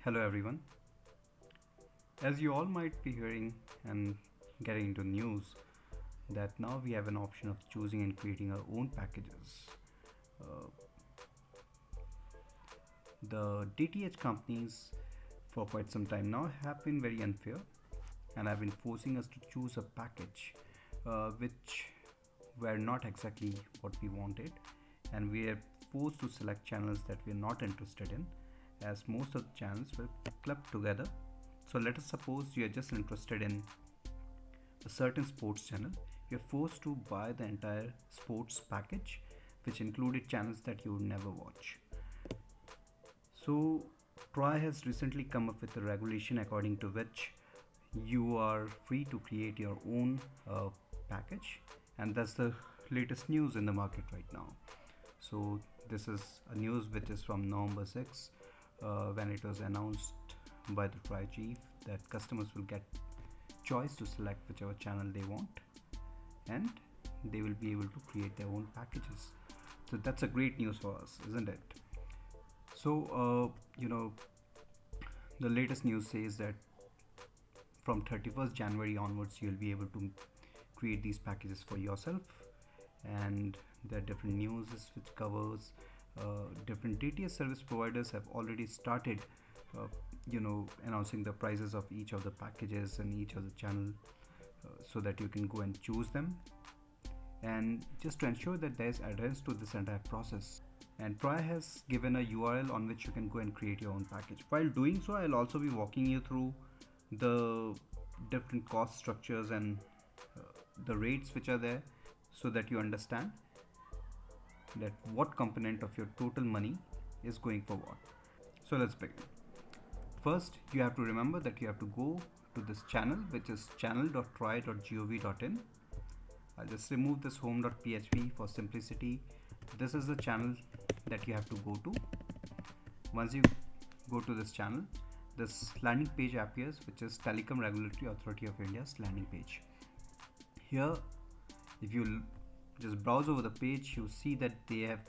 Hello everyone. As you all might be hearing and getting into news that now we have an option of choosing and creating our own packages. Uh, the DTH companies for quite some time now have been very unfair and have been forcing us to choose a package which were not exactly what we wanted, and we are forced to select channels that we are not interested in, as most of the channels were clubbed together. So let us suppose you are just interested in a certain sports channel. You're forced to buy the entire sports package, which included channels that you would never watch. So TRAI has recently come up with a regulation according to which you are free to create your own package, and that's the latest news in the market right now. So this is a news which is from November 6, when it was announced by the TRAI chief that customers will get choice to select whichever channel they want, and they will be able to create their own packages. So that's a great news for us, isn't it? So the latest news says that from 31st January onwards you'll be able to create these packages for yourself, and there are different news which covers different DTS service providers have already started announcing the prices of each of the packages and each of the channel, so that you can go and choose them, and just to ensure that there is adherence to this entire process. And TRAI has given a URL on which you can go and create your own package. While doing so, I'll also be walking you through the different cost structures and the rates which are there, so that you understand that what component of your total money is going for what. So let's begin. First, you have to remember that you have to go to this channel, which is channel.trai.gov.in. I'll just remove this home.php for simplicity. This is the channel that you have to go to. Once you go to this channel, this landing page appears, which is Telecom Regulatory Authority of India's landing page. Here, if you just browse over the page, you see that they have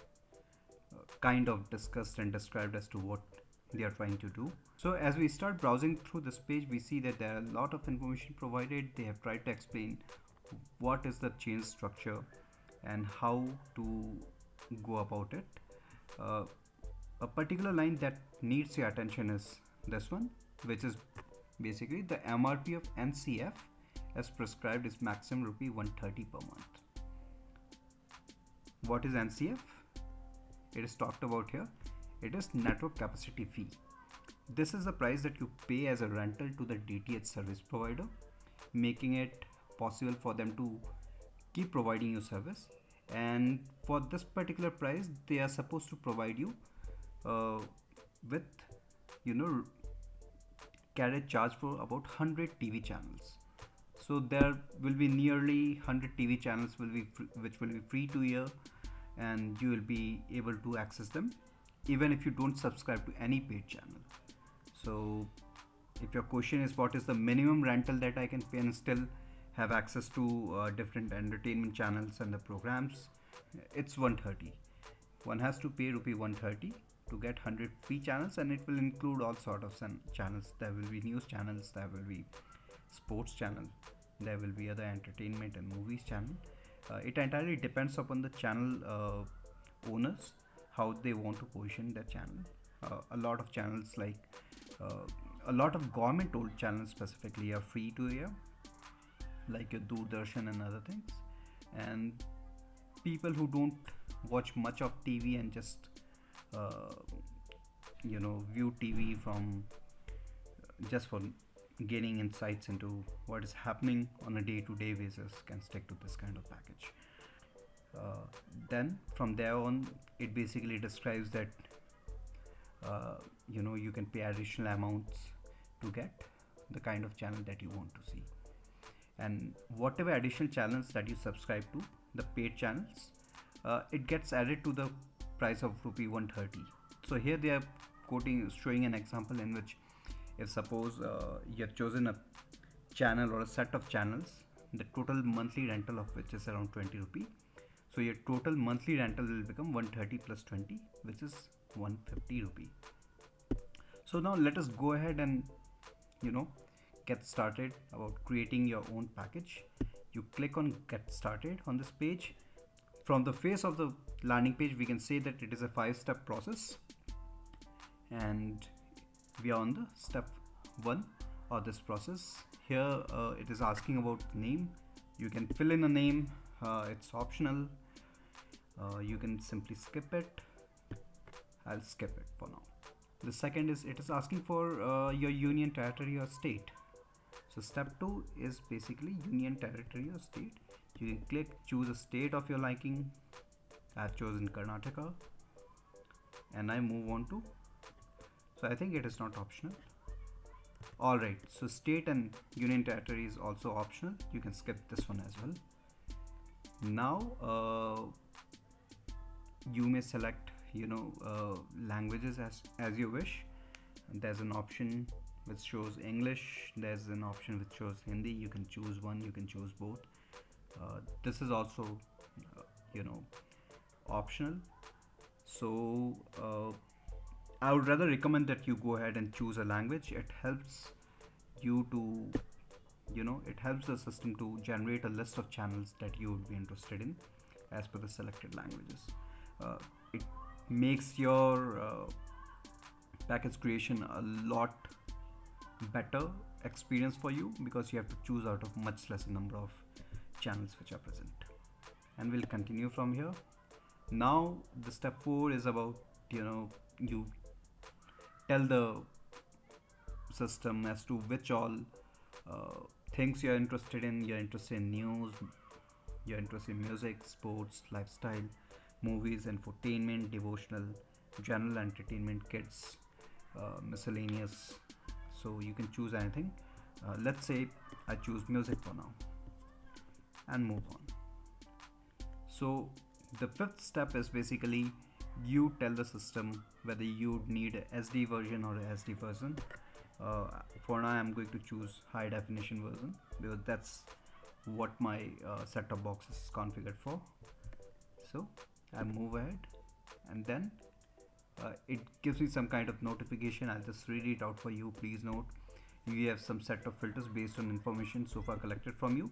kind of discussed and described as to what they are trying to do. So as we start browsing through this page, we see that there are a lot of information provided. They have tried to explain what is the change structure and how to go about it. A particular line that needs your attention is this one, which is basically the MRP of NCF as prescribed is maximum rupee 130 per month. What is NCF? It is talked about here. It is network capacity fee. This is the price that you pay as a rental to the DTH service provider, making it possible for them to keep providing you service. And for this particular price, they are supposed to provide you with carriage charge for about 100 TV channels. So there will be nearly 100 TV channels which will be free to air, and you will be able to access them even if you don't subscribe to any paid channel. So if your question is what is the minimum rental that I can pay and still have access to different entertainment channels and the programs, it's 130. One has to pay rupee 130 to get 100 free channels, and it will include all sort of channels. There will be news channels, there will be sports channel, there will be other entertainment and movies channel. It entirely depends upon the channel owners, how they want to position their channel. A lot of channels, like a lot of government owned channels specifically, are free to air, like your Doordarshan and other things. And people who don't watch much of TV and just view TV from just for gaining insights into what is happening on a day-to-day basis can stick to this kind of package. Then from there on, it basically describes that you can pay additional amounts to get the kind of channel that you want to see, and whatever additional channels that you subscribe to, the paid channels, it gets added to the price of rupee 130. So here they are showing an example in which, if suppose you have chosen a channel or a set of channels, the total monthly rental of which is around 20 rupee. So your total monthly rental will become 130 plus 20, which is 150 rupee. So now let us go ahead and get started about creating your own package. You click on get started on this page. From the face of the landing page, we can say that it is a 5-step process, and we are on the step 1 of this process. Here it is asking about name. You can fill in a name, it's optional. You can simply skip it. I'll skip it for now. The second is it is asking for your union, territory or state. So step 2 is basically union, territory or state. You can click choose a state of your liking. I've chosen Karnataka and I move on to, so I think it is not optional. Alright, so state and union territory is also optional. You can skip this one as well. Now you may select languages as you wish. There's an option which shows English, there's an option which shows Hindi. You can choose one, you can choose both. This is also optional. So I would rather recommend that you go ahead and choose a language. It helps you to it helps the system to generate a list of channels that you would be interested in as per the selected languages. It makes your package creation a lot better experience for you, because you have to choose out of much lesser number of channels which are present. And we'll continue from here. Now the step 4 is about you tell the system as to which all things you're interested in. You're interested in news, you're interested in music, sports, lifestyle, movies, infotainment, devotional, general entertainment, kids, miscellaneous. So you can choose anything. Let's say I choose music for now and move on. So the 5th step is basically you tell the system whether you need a SD version or a SD version. For now I'm going to choose high definition version because that's what my set-top box is configured for. So I move ahead, and then it gives me some kind of notification. I'll just read it out for you. Please note, you have some set of filters based on information so far collected from you.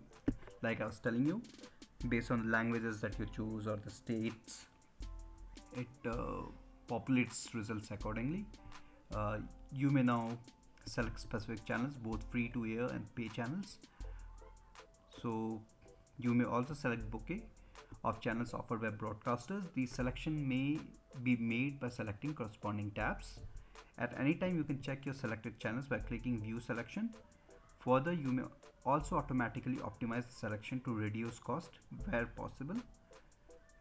Like I was telling you, based on the languages that you choose or the states, it populates results accordingly. You may now select specific channels, both free to air and pay channels. So you may also select bouquet of channels offered by broadcasters. The selection may be made by selecting corresponding tabs. At any time you can check your selected channels by clicking view selection. Further, you may also automatically optimize the selection to reduce cost where possible.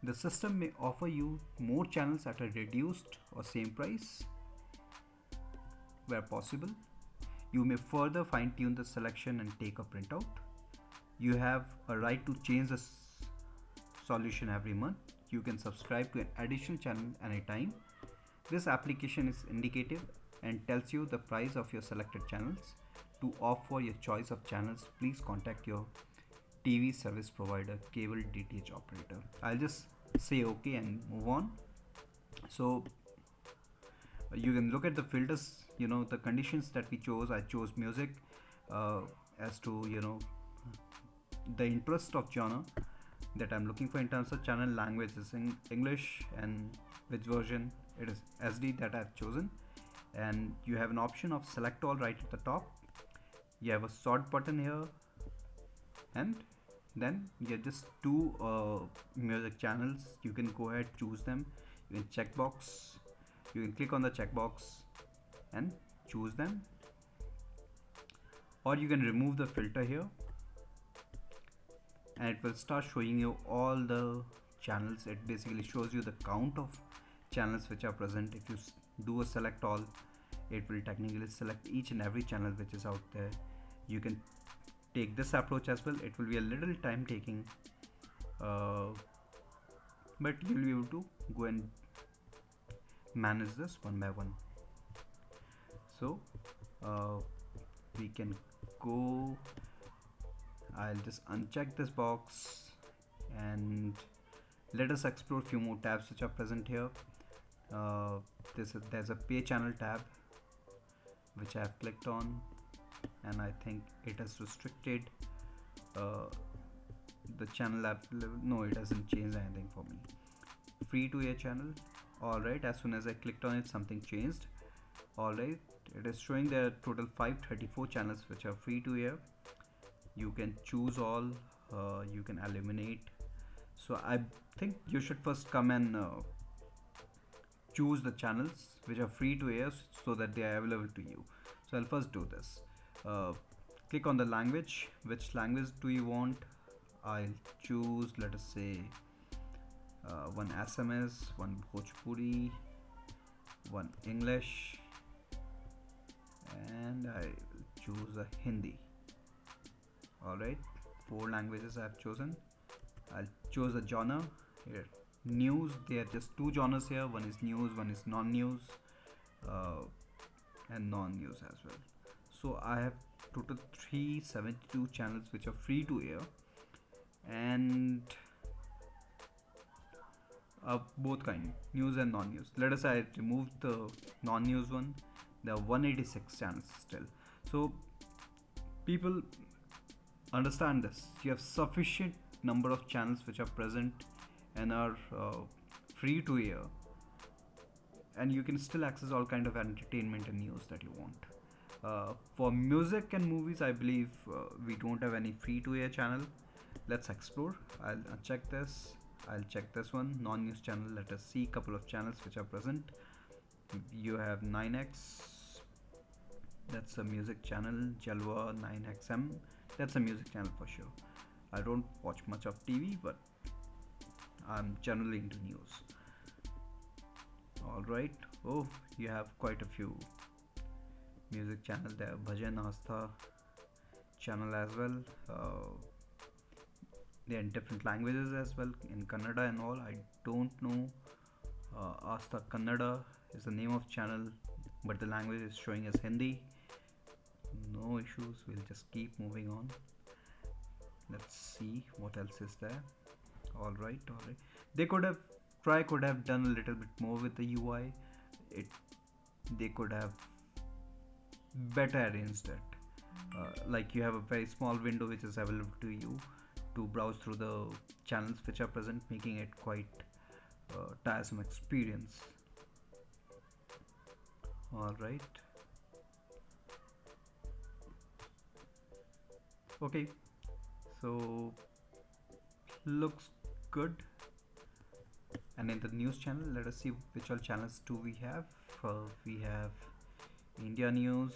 The system may offer you more channels at a reduced or same price where possible. You may further fine-tune the selection and take a printout. You have a right to change the solution every month. You can subscribe to an additional channel anytime. This application is indicative and tells you the price of your selected channels. To opt for your choice of channels, please contact your TV service provider, cable DTH operator. I'll just say OK and move on. So you can look at the filters, the conditions that we chose. I chose music as to the interest of genre that I'm looking for in terms of channel. Language is in English, and which version it is SD that I've chosen. And you have an option of select all right at the top. You have a sort button here, and then you have just 2 music channels. You can go ahead, choose them. You can checkbox. You can click on the checkbox and choose them, or you can remove the filter here, and it will start showing you all the channels. It basically shows you the count of channels which are present. If you do a select all, it will technically select each and every channel which is out there. You can take this approach as well. It will be a little time taking, but you'll be able to go and manage this one by one. So we can go. I'll just uncheck this box and let us explore a few more tabs which are present here. There's a pay channel tab. which I have clicked on, and I think it has restricted uh, the channel app. No, it hasn't changed anything for me. Free to air channel. Alright, as soon as I clicked on it, something changed. Alright, it is showing there are total 534 channels which are free to air. You can choose all, you can eliminate. So I think you should first come and choose the channels which are free to air so that they are available to you. So I'll first do this. Click on the language. Which language do you want? I'll choose, let us say, one SMS, one Bhojpuri, one English, and I will choose a Hindi. Alright, 4 languages I have chosen. I'll choose a genre here. News, there are just 2 genres here. One is news, one is non-news, and non-news as well. So I have total 372 channels which are free to air, and both kind, news and non-news. Let us say I remove the non-news one. There are 186 channels still. So people understand this. You have sufficient number of channels which are present and are free to air, and you can still access all kind of entertainment and news that you want. For music and movies, I believe we don't have any free to air channel. Let's explore. I'll check this. I'll check this one, non-news channel. Let us see couple of channels which are present. You have 9X, that's a music channel. Jalwa 9XM, that's a music channel for sure. I don't watch much of TV, but I'm generally into news. Alright, oh, you have quite a few music channel there. Bhajan Astha channel as well. They're in different languages as well, in Kannada and all. I don't know. Astha Kannada is the name of channel, but the language is showing as Hindi. No issues, we'll just keep moving on. Let's see what else is there. Alright. They could have, TRAI could have done a little bit more with the UI. They could have better arranged it. Like you have a very small window which is available to you to browse through the channels which are present, making it quite tiresome experience. Alright. Okay, so looks good. And in the news channel, let us see which all channels do we have. We have India News.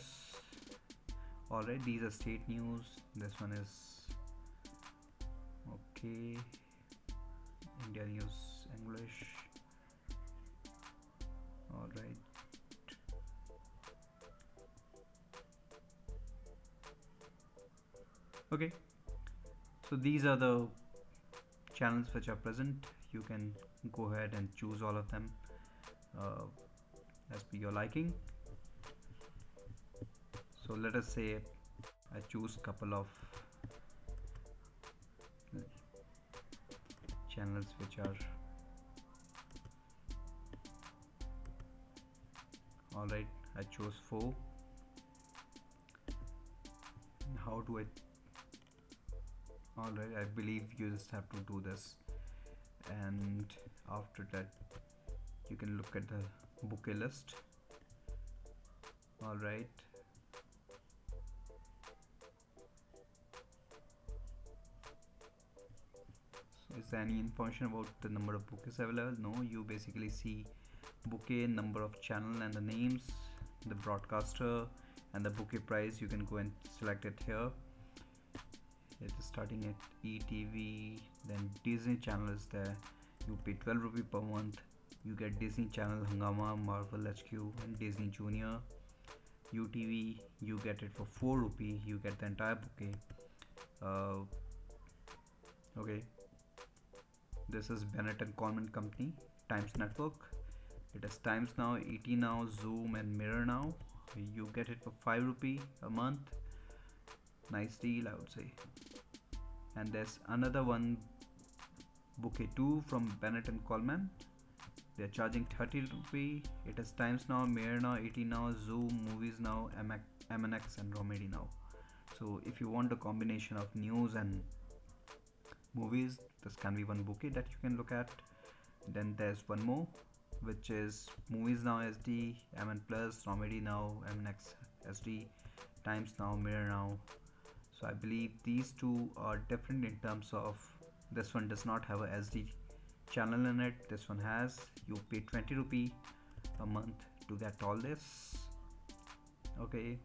Alright, these are state news. This one is okay. India News English. Alright. Okay, so these are the channels which are present. You can go ahead and choose all of them as per your liking. So let us say I choose couple of channels which are alright. I chose 4. How do I? Alright, I believe you just have to do this, and after that you can look at the bouquet list. Alright, so is there any information about the number of bouquets available? No, you basically see bouquet, number of channel and the names, the broadcaster and the bouquet price. You can go and select it here. It is starting at ETV. Then Disney channel is there. You pay 12 rupee per month. You get Disney Channel, Hungama, Marvel HQ and Disney Junior. UTV, you get it for 4 rupee. You get the entire bouquet. Okay, this is Bennett and Coleman Company. Times Network, it is Times Now, ET Now, Zoom and Mirror Now. You get it for 5 rupee a month. Nice deal, I would say. And there's another one, Bouquet 2 from Bennett and Coleman. They're charging 30 rupee. It is Times Now, Mayor Now, 18 Now, Zoom, Movies Now, MNX and Romedy Now. So if you want a combination of news and movies, this can be one bouquet that you can look at. Then there's one more, which is Movies Now SD, MN Plus, Romedy Now, MNX SD, Times Now, Mirror Now. So I believe these two are different in terms of this one does not have a SD channel in it. This one has. You pay 20 rupee a month to get all this. Okay.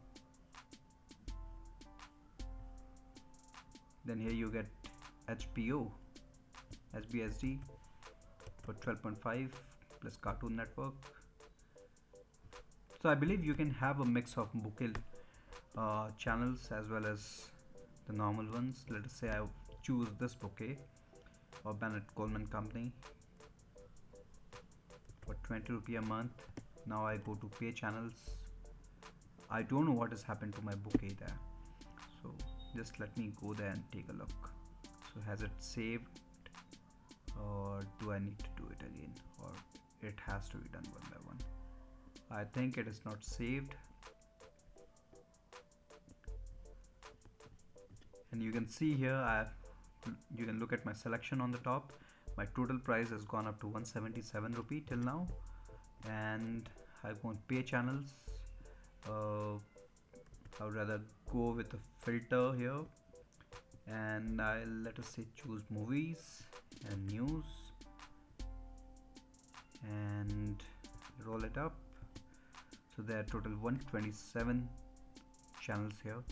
Then here you get HBO, SBSD for 12.5 plus Cartoon Network. So I believe you can have a mix of bouquet channels as well as the normal ones. Let us say I choose this bouquet or Bennett Coleman Company for 20 rupee a month. Now I go to pay channels. I don't know what has happened to my bouquet there, so just let me go there and take a look. So has it saved, or do I need to do it again, or it has to be done one by one? I think it is not saved. And you can see here you can look at my selection on the top. My total price has gone up to 177 rupee till now, and I won't pay channels. I would rather go with a filter here, and I'll let us say choose movies and news and roll it up. So there are total 127 channels here.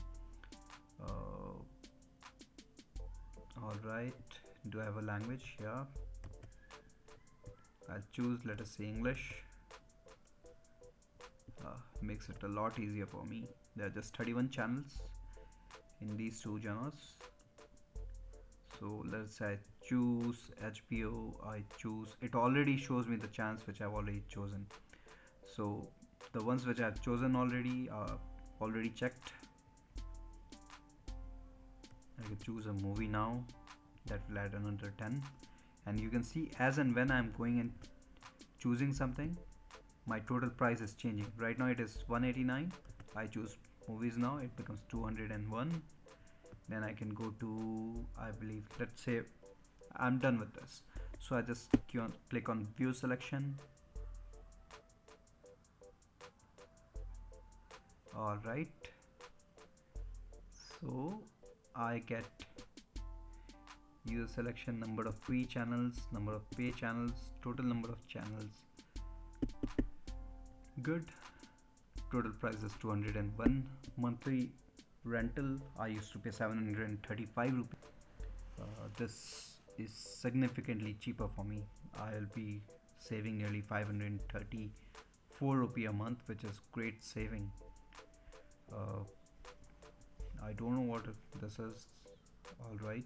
Alright, do I have a language? Yeah, I'll choose, let us say, English. Makes it a lot easier for me. There are just 31 channels in these two genres. So let's say I choose HBO. I choose, it already shows me the channels which I've already chosen. So the ones which I've chosen already are already checked. I can choose a movie now. That will add another 10, and you can see as and when I'm going and choosing something, my total price is changing. Right now it is 189. I choose movies now, it becomes 201. Then I can go to, I believe, let's say I'm done with this, so I just click on view selection. Alright, so I get user selection, number of free channels, number of pay channels, total number of channels. Good. Total price is 201. Monthly rental, I used to pay 735 rupees. This is significantly cheaper for me. I'll be saving nearly 534 rupee a month, which is great saving. I don't know what this is. Alright.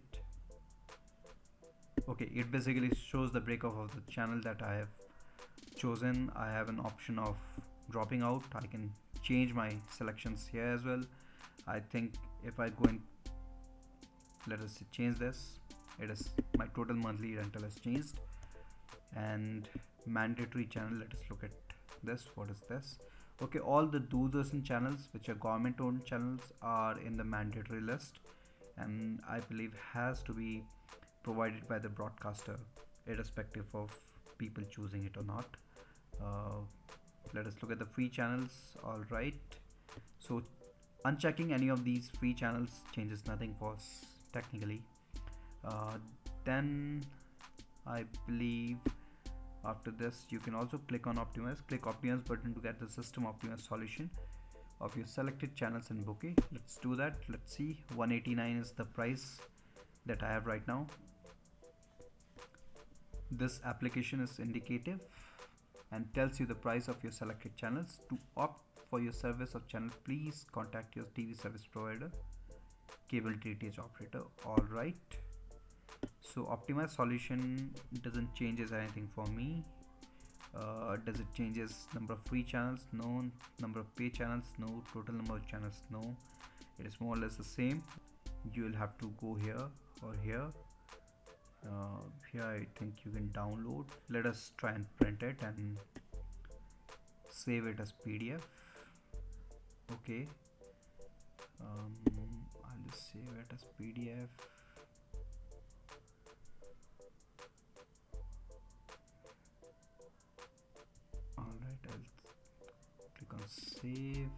Okay, it basically shows the breakup of the channel that I have chosen. I have an option of dropping out. I can change my selections here as well. I think if I go and let us change this, it is my total monthly rental has changed. And mandatory channel, let us look at this. What is this? Okay, all the Doordarshan channels which are government owned channels are in the mandatory list, and I believe has to be provided by the broadcaster irrespective of people choosing it or not. Let us look at the free channels. Alright, so unchecking any of these free channels changes nothing for us technically. Then I believe after this you can also click on optimize. Click optimize button to get the system optimized solution of your selected channels in bouquet. Let's do that. Let's see, 189 is the price that I have right now. This application is indicative and tells you the price of your selected channels. To opt for your service of channel, please contact your TV service provider, cable DTH operator. Alright, so optimized solution doesn't changes anything for me. Does it changes number of free channels? No. Number of pay channels? No. Total number of channels? No. It is more or less the same. You will have to go here or here Here I think you can download. Let us try and print it and save it as PDF. Okay, I'll just save it as PDF. Alright, I'll click on save.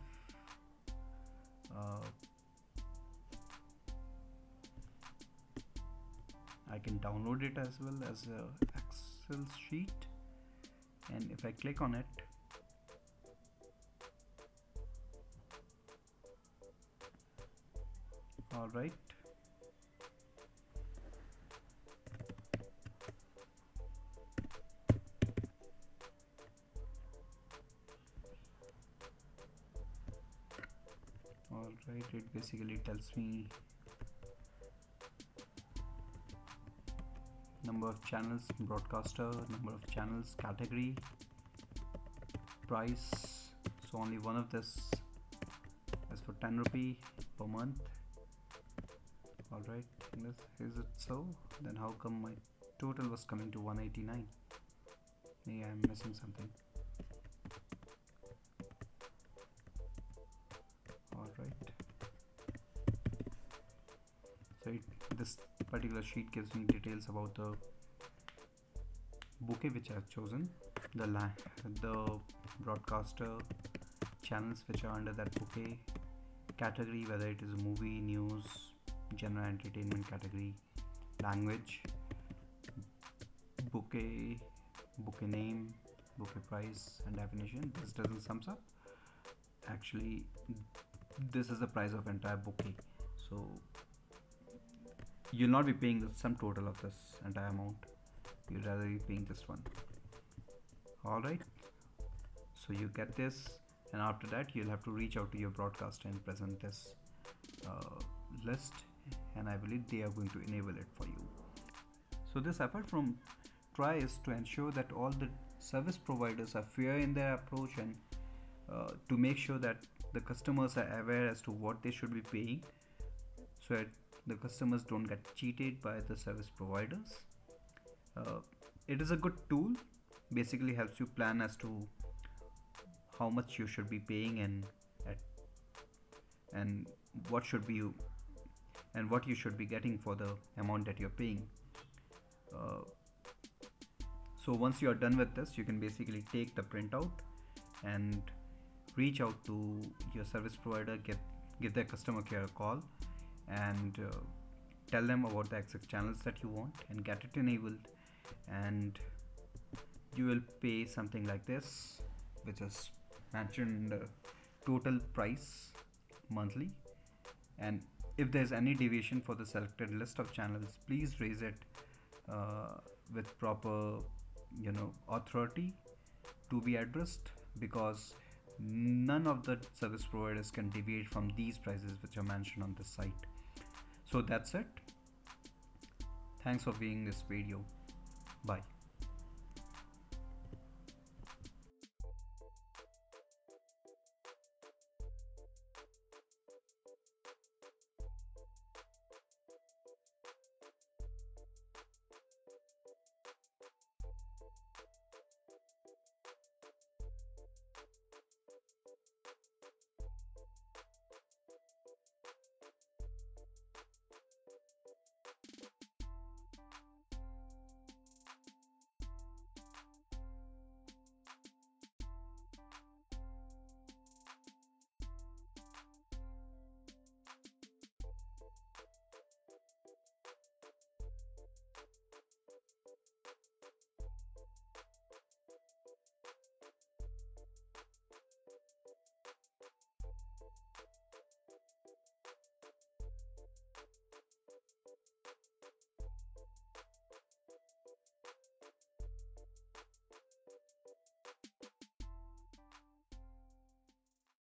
I can download it as well as a Excel sheet, and if I click on it, all right, it basically tells me number of channels, broadcaster, number of channels, category, price. So only one of this is for 10 rupee per month. Alright, is it so? Then how come my total was coming to 189? Maybe I'm missing something. Alright, so this particular sheet gives me details about the bouquet which I have chosen, the broadcaster, channels which are under that bouquet, category, whether it is a movie, news, general entertainment category, language, bouquet name, bouquet price, and definition. This doesn't sums up. Actually, this is the price of entire bouquet, so you'll not be paying the sum total of this entire amount. You'd rather be paying this one. Alright, so you get this, and after that you'll have to reach out to your broadcaster and present this list, and I believe they are going to enable it for you. So this effort from TRAI is to ensure that all the service providers are fair in their approach, and to make sure that the customers are aware as to what they should be paying, so that the customers don't get cheated by the service providers. It is a good tool, basically helps you plan as to how much you should be paying and what you should be getting for the amount that you're paying. So once you are done with this, you can basically take the printout and reach out to your service provider, give their customer care a call, and tell them about the exact channels that you want and get it enabled, and you will pay something like this, which is mentioned total price monthly. And if there's any deviation for the selected list of channels, please raise it with proper authority to be addressed, because none of the service providers can deviate from these prices which are mentioned on this site. So that's it. Thanks for viewing this video. Bye.